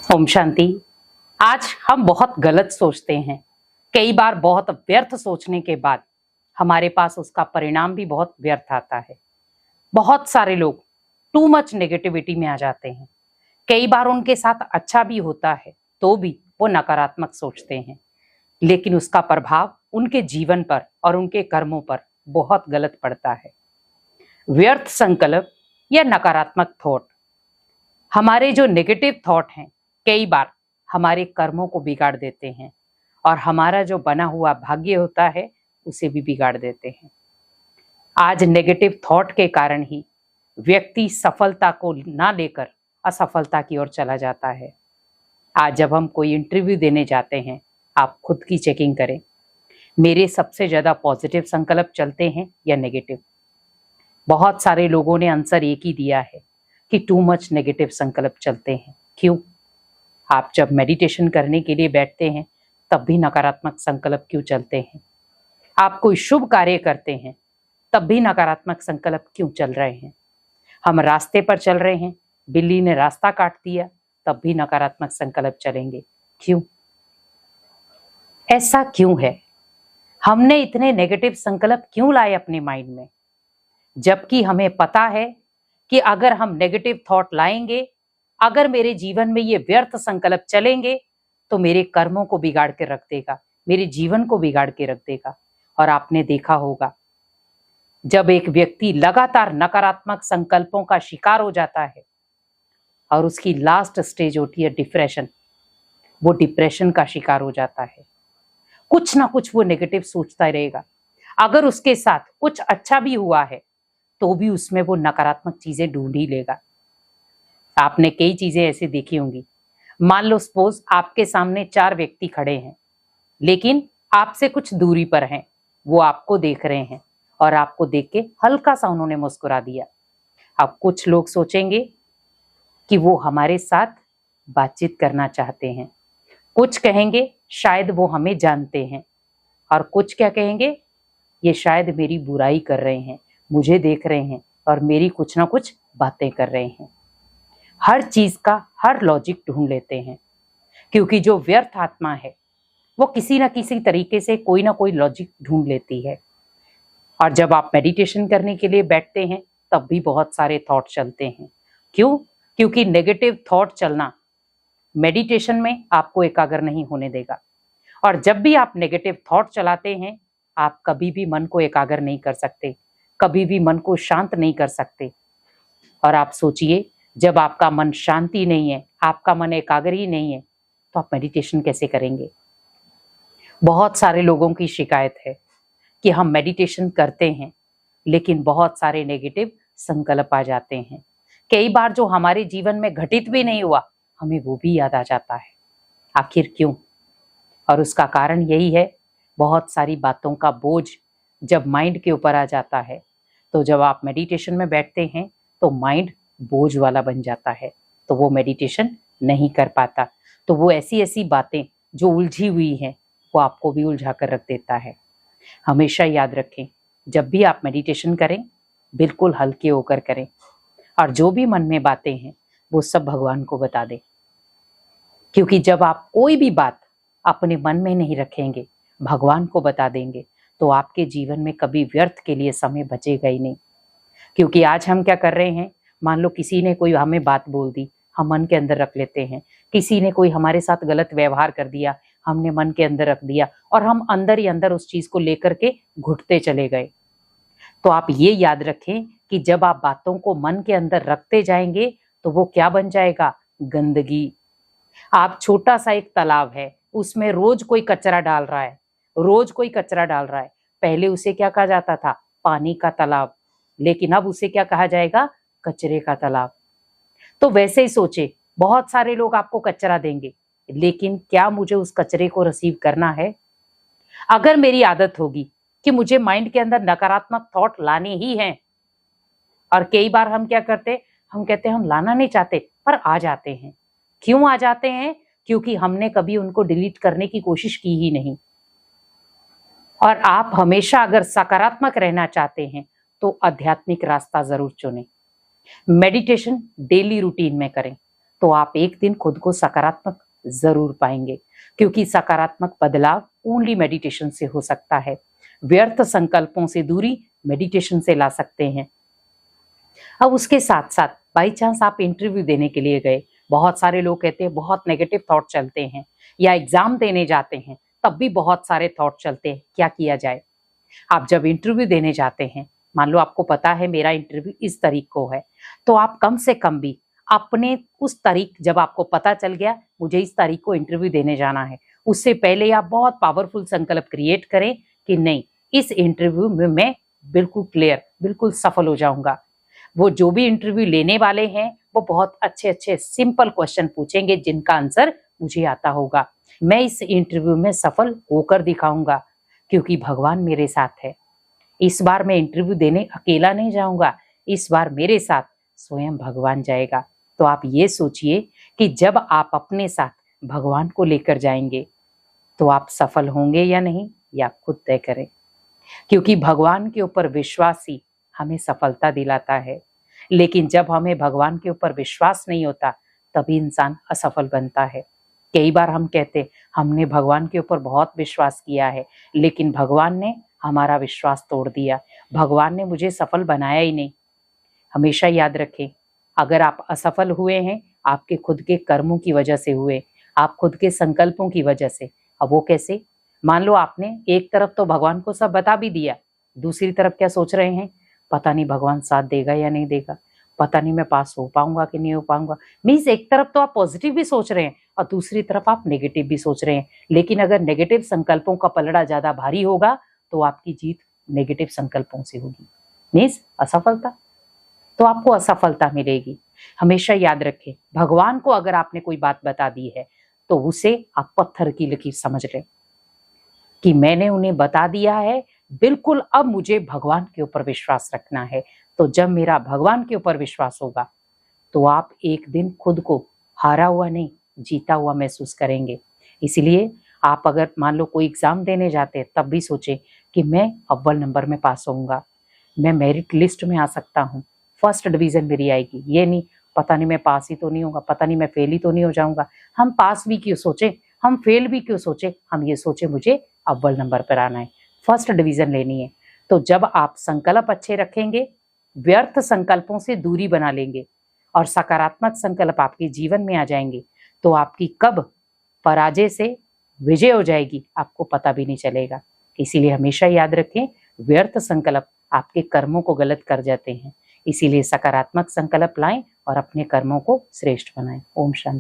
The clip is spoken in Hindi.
ओम शांति। आज हम बहुत गलत सोचते हैं। कई बार बहुत व्यर्थ सोचने के बाद हमारे पास उसका परिणाम भी बहुत व्यर्थ आता है। बहुत सारे लोग टू मच नेगेटिविटी में आ जाते हैं। कई बार उनके साथ अच्छा भी होता है तो भी वो नकारात्मक सोचते हैं, लेकिन उसका प्रभाव उनके जीवन पर और उनके कर्मों पर बहुत गलत पड़ता है। व्यर्थ संकल्प या नकारात्मक थॉट, हमारे जो नेगेटिव थॉट हैं कई बार हमारे कर्मों को बिगाड़ देते हैं और हमारा जो बना हुआ भाग्य होता है उसे भी बिगाड़ देते हैं। आज नेगेटिव थॉट के कारण ही व्यक्ति सफलता को ना लेकर असफलता की ओर चला जाता है। आज जब हम कोई इंटरव्यू देने जाते हैं, आप खुद की चेकिंग करें, मेरे सबसे ज्यादा पॉजिटिव संकल्प चलते हैं या नेगेटिव। बहुत सारे लोगों ने आंसर एक ही दिया है कि टू मच नेगेटिव संकल्प चलते हैं। क्यों? आप जब मेडिटेशन करने के लिए बैठते हैं तब भी नकारात्मक संकल्प क्यों चलते हैं? आप कोई शुभ कार्य करते हैं तब भी नकारात्मक संकल्प क्यों चल रहे हैं? हम रास्ते पर चल रहे हैं, बिल्ली ने रास्ता काट दिया, तब भी नकारात्मक संकल्प चलेंगे। क्यों? ऐसा क्यों है? हमने इतने नेगेटिव संकल्प क्यों लाए अपने माइंड में, जबकि हमें पता है कि अगर हम नेगेटिव थॉट लाएंगे, अगर मेरे जीवन में ये व्यर्थ संकल्प चलेंगे तो मेरे कर्मों को बिगाड़ के रख देगा, मेरे जीवन को बिगाड़ के रख देगा। और आपने देखा होगा, जब एक व्यक्ति लगातार नकारात्मक संकल्पों का शिकार हो जाता है और उसकी लास्ट स्टेज होती है डिप्रेशन, वो डिप्रेशन का शिकार हो जाता है। कुछ ना कुछ वो नेगेटिव सोचता रहेगा। अगर उसके साथ कुछ अच्छा भी हुआ है तो भी उसमें वो नकारात्मक चीजें ढूंढ ही लेगा। आपने कई चीजें ऐसे देखी होंगी। मान लो सपोज आपके सामने 4 व्यक्ति खड़े हैं, लेकिन आपसे कुछ दूरी पर हैं। वो आपको देख रहे हैं और आपको देख के हल्का सा उन्होंने मुस्कुरा दिया। अब कुछ लोग सोचेंगे कि वो हमारे साथ बातचीत करना चाहते हैं, कुछ कहेंगे शायद वो हमें जानते हैं, और कुछ क्या कहेंगे, ये शायद मेरी बुराई कर रहे हैं, मुझे देख रहे हैं और मेरी कुछ ना कुछ बातें कर रहे हैं। हर चीज का हर लॉजिक ढूंढ लेते हैं, क्योंकि जो व्यर्थ आत्मा है वो किसी ना किसी तरीके से कोई ना कोई लॉजिक ढूंढ लेती है। और जब आप मेडिटेशन करने के लिए बैठते हैं तब भी बहुत सारे थॉट चलते हैं। क्यों? क्योंकि नेगेटिव थॉट चलना मेडिटेशन में आपको एकाग्र नहीं होने देगा। और जब भी आप नेगेटिव थॉट चलाते हैं, आप कभी भी मन को एकाग्र नहीं कर सकते, कभी भी मन को शांत नहीं कर सकते। और आप सोचिए, जब आपका मन शांति नहीं है, आपका मन एकाग्र ही नहीं है, तो आप मेडिटेशन कैसे करेंगे? बहुत सारे लोगों की शिकायत है कि हम मेडिटेशन करते हैं लेकिन बहुत सारे नेगेटिव संकल्प आ जाते हैं। कई बार जो हमारे जीवन में घटित भी नहीं हुआ, हमें वो भी याद आ जाता है। आखिर क्यों? और उसका कारण यही है, बहुत सारी बातों का बोझ जब माइंड के ऊपर आ जाता है, तो जब आप मेडिटेशन में बैठते हैं तो माइंड बोझ वाला बन जाता है, तो वो मेडिटेशन नहीं कर पाता। तो वो ऐसी ऐसी बातें जो उलझी हुई हैं वो आपको भी उलझा कर रख देता है। हमेशा याद रखें, जब भी आप मेडिटेशन करें बिल्कुल हल्के होकर करें, और जो भी मन में बातें हैं वो सब भगवान को बता दें। क्योंकि जब आप कोई भी बात अपने मन में नहीं रखेंगे, भगवान को बता देंगे, तो आपके जीवन में कभी व्यर्थ के लिए समय बचेगा ही नहीं। क्योंकि आज हम क्या कर रहे हैं, मान लो किसी ने कोई हमें बात बोल दी, हम मन के अंदर रख लेते हैं। किसी ने कोई हमारे साथ गलत व्यवहार कर दिया, हमने मन के अंदर रख दिया और हम अंदर ही अंदर उस चीज को लेकर के घुटते चले गए। तो आप ये याद रखें कि जब आप बातों को मन के अंदर रखते जाएंगे तो वो क्या बन जाएगा? गंदगी। आप छोटा सा एक तालाब है, उसमें रोज कोई कचरा डाल रहा है, रोज कोई कचरा डाल रहा है। पहले उसे क्या कहा जाता था? पानी का तालाब। लेकिन अब उसे क्या कहा जाएगा? कचरे का तालाब। तो वैसे ही सोचे, बहुत सारे लोग आपको कचरा देंगे, लेकिन क्या मुझे उस कचरे को रिसीव करना है? अगर मेरी आदत होगी कि मुझे माइंड के अंदर नकारात्मक थॉट लाने ही हैं, और कई बार हम क्या करते, हम कहते हैं हम लाना नहीं चाहते पर आ जाते हैं। क्यों आ जाते हैं? क्योंकि हमने कभी उनको डिलीट करने की कोशिश की ही नहीं। और आप हमेशा अगर सकारात्मक रहना चाहते हैं तो आध्यात्मिक रास्ता जरूर चुनें। मेडिटेशन डेली रूटीन में करें, तो आप एक दिन खुद को सकारात्मक जरूर पाएंगे, क्योंकि सकारात्मक बदलाव ओनली मेडिटेशन से हो सकता है। व्यर्थ संकल्पों से दूरी मेडिटेशन से ला सकते हैं। अब उसके साथ साथ बाई चांस आप इंटरव्यू देने के लिए गए, बहुत सारे लोग कहते हैं बहुत नेगेटिव थॉट चलते हैं, या एग्जाम देने जाते हैं तब भी बहुत सारे थॉट चलते हैं, क्या किया जाए? आप जब इंटरव्यू देने जाते हैं, मान लो आपको पता है मेरा इंटरव्यू इस तारीख को है, तो आप कम से कम भी अपने उस तारीख, जब आपको पता चल गया मुझे इस तारीख को इंटरव्यू देने जाना है, उससे पहले आप बहुत पावरफुल संकल्प क्रिएट करें कि नहीं, इस इंटरव्यू में मैं बिल्कुल क्लियर, बिल्कुल सफल हो जाऊंगा। वो जो भी इंटरव्यू लेने वाले हैं वो बहुत अच्छे अच्छे सिंपल क्वेश्चन पूछेंगे जिनका आंसर मुझे आता होगा। मैं इस इंटरव्यू में सफल होकर दिखाऊंगा, क्योंकि भगवान मेरे साथ है। इस बार मैं इंटरव्यू देने अकेला नहीं जाऊंगा, इस बार मेरे साथ स्वयं भगवान जाएगा। तो आप ये सोचिए कि जब आप अपने साथ भगवान को लेकर जाएंगे तो आप सफल होंगे या नहीं, ये आप खुद तय करें, क्योंकि भगवान के ऊपर विश्वास ही हमें सफलता दिलाता है। लेकिन जब हमें भगवान के ऊपर विश्वास नहीं होता तभी इंसान असफल बनता है। कई बार हम कहते हमने भगवान के ऊपर बहुत विश्वास किया है, लेकिन भगवान ने हमारा विश्वास तोड़ दिया, भगवान ने मुझे सफल बनाया ही नहीं। हमेशा याद रखें, अगर आप असफल हुए हैं आपके खुद के कर्मों की वजह से हुए, आप खुद के संकल्पों की वजह से। अब वो कैसे? मान लो आपने एक तरफ तो भगवान को सब बता भी दिया, दूसरी तरफ क्या सोच रहे हैं, पता नहीं भगवान साथ देगा या नहीं देगा, पता नहीं मैं पास हो पाऊंगा कि नहीं हो पाऊंगा। मीन्स एक तरफ तो आप पॉजिटिव भी सोच रहे हैं और दूसरी तरफ आप नेगेटिव भी सोच रहे हैं। लेकिन अगर नेगेटिव संकल्पों का पलड़ा ज्यादा भारी होगा तो आपकी जीत नेगेटिव संकल्पों से होगी, मीन्स असफलता। तो आपको असफलता मिलेगी। हमेशा याद रखें, भगवान को अगर आपने कोई बात बता दी है तो उसे आप पत्थर की लकीर समझ लें कि मैंने उन्हें बता दिया है, बिल्कुल अब मुझे भगवान के ऊपर विश्वास रखना है। तो जब मेरा भगवान के ऊपर विश्वास होगा तो आप एक दिन खुद को हारा हुआ नहीं, जीता हुआ महसूस करेंगे। इसलिए आप अगर मान लो कोई एग्जाम देने जाते हैं तब भी सोचें कि मैं अव्वल नंबर में पास होऊंगा, मैं मेरिट लिस्ट में आ सकता हूँ, फर्स्ट डिवीजन मेरी आएगी। ये नहीं पता नहीं मैं पास ही तो नहीं होगा, पता नहीं मैं फेल ही तो नहीं हो जाऊंगा। हम पास भी क्यों सोचें, हम फेल भी क्यों सोचें, हम ये सोचें मुझे अव्वल नंबर पर आना है, फर्स्ट डिवीजन लेनी है। तो जब आप संकल्प अच्छे रखेंगे, व्यर्थ संकल्पों से दूरी बना लेंगे और सकारात्मक संकल्प आपके जीवन में आ जाएंगे, तो आपकी कब पराजय से विजय हो जाएगी आपको पता भी नहीं चलेगा। इसीलिए हमेशा याद रखें, व्यर्थ संकल्प आपके कर्मों को गलत कर जाते हैं। इसीलिए सकारात्मक संकल्प लाएं और अपने कर्मों को श्रेष्ठ बनाएं। ओम शांति।